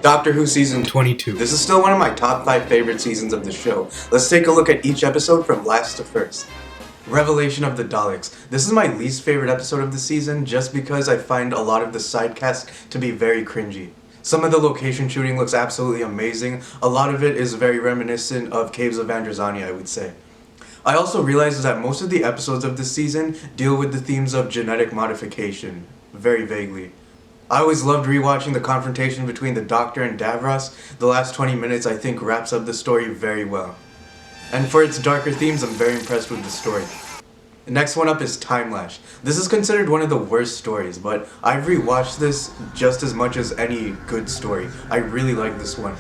Doctor Who Season 22. This is still one of my top 5 favorite seasons of the show. Let's take a look at each episode from last to first. Revelation of the Daleks. This is my least favorite episode of the season just because I find a lot of the side cast to be very cringy. Some of the location shooting looks absolutely amazing. A lot of it is very reminiscent of Caves of Androzani, I would say. I also realized that most of the episodes of this season deal with the themes of genetic modification, very vaguely. I always loved rewatching the confrontation between the Doctor and Davros. The last 20 minutes I think wraps up the story very well. And for its darker themes, I'm very impressed with the story. The next one up is Timelash. This is considered one of the worst stories, but I've rewatched this just as much as any good story. I really like this one.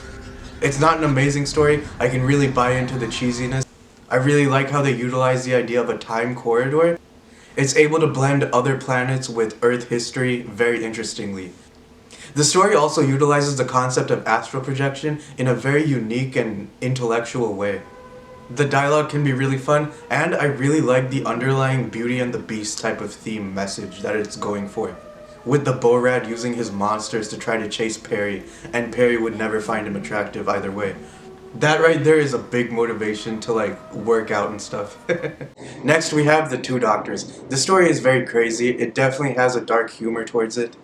It's not an amazing story, I can really buy into the cheesiness. I really like how they utilize the idea of a time corridor. It's able to blend other planets with Earth history very interestingly. The story also utilizes the concept of astral projection in a very unique and intellectual way. The dialogue can be really fun, and I really like the underlying Beauty and the Beast type of theme message that it's going for. With the Borad using his monsters to try to chase Peri, and Peri would never find him attractive either way. That right there is a big motivation to work out and stuff. Next we have The Two Doctors. The story is very crazy, it definitely has a dark humor towards it.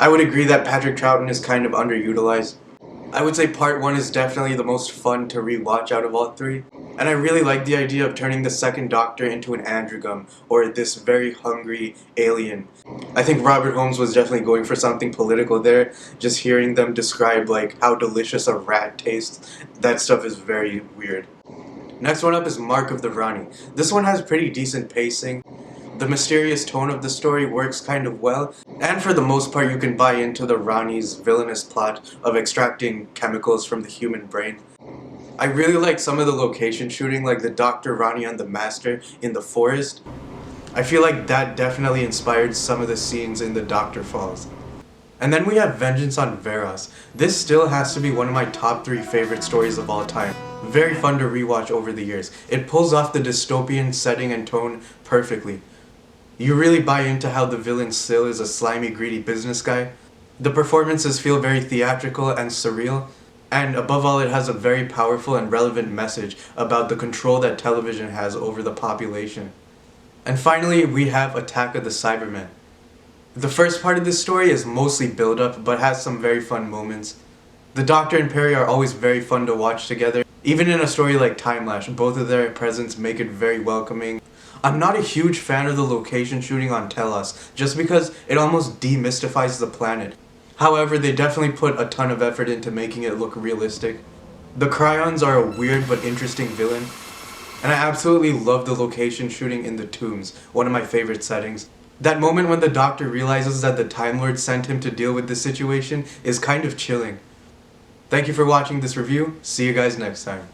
I would agree that Patrick Troughton is kind of underutilized. I would say part 1 is definitely the most fun to rewatch out of all 3. And I really like the idea of turning the second Doctor into an androgum, or this very hungry alien. I think Robert Holmes was definitely going for something political there. Just hearing them describe how delicious a rat tastes, that stuff is very weird. Next one up is Mark of the Rani. This one has pretty decent pacing. The mysterious tone of the story works kind of well, and for the most part you can buy into the Rani's villainous plot of extracting chemicals from the human brain. I really like some of the location shooting, like the Dr. Rani and the Master in the forest. I feel like that definitely inspired some of the scenes in the Doctor Falls. And then we have Vengeance on Varos. This still has to be one of my top 3 favorite stories of all time. Very fun to rewatch over the years. It pulls off the dystopian setting and tone perfectly. You really buy into how the villain Syl is a slimy, greedy business guy. The performances feel very theatrical and surreal. And above all, it has a very powerful and relevant message about the control that television has over the population. And finally, we have Attack of the Cybermen. The first part of this story is mostly build-up, but has some very fun moments. The Doctor and Peri are always very fun to watch together. Even in a story like Timelash, both of their presence make it very welcoming. I'm not a huge fan of the location shooting on Telos, just because it almost demystifies the planet. However, they definitely put a ton of effort into making it look realistic. The Cryons are a weird but interesting villain, and I absolutely love the location shooting in the Tombs, one of my favorite settings. That moment when the Doctor realizes that the Time Lord sent him to deal with this situation is kind of chilling. Thank you for watching this review, see you guys next time.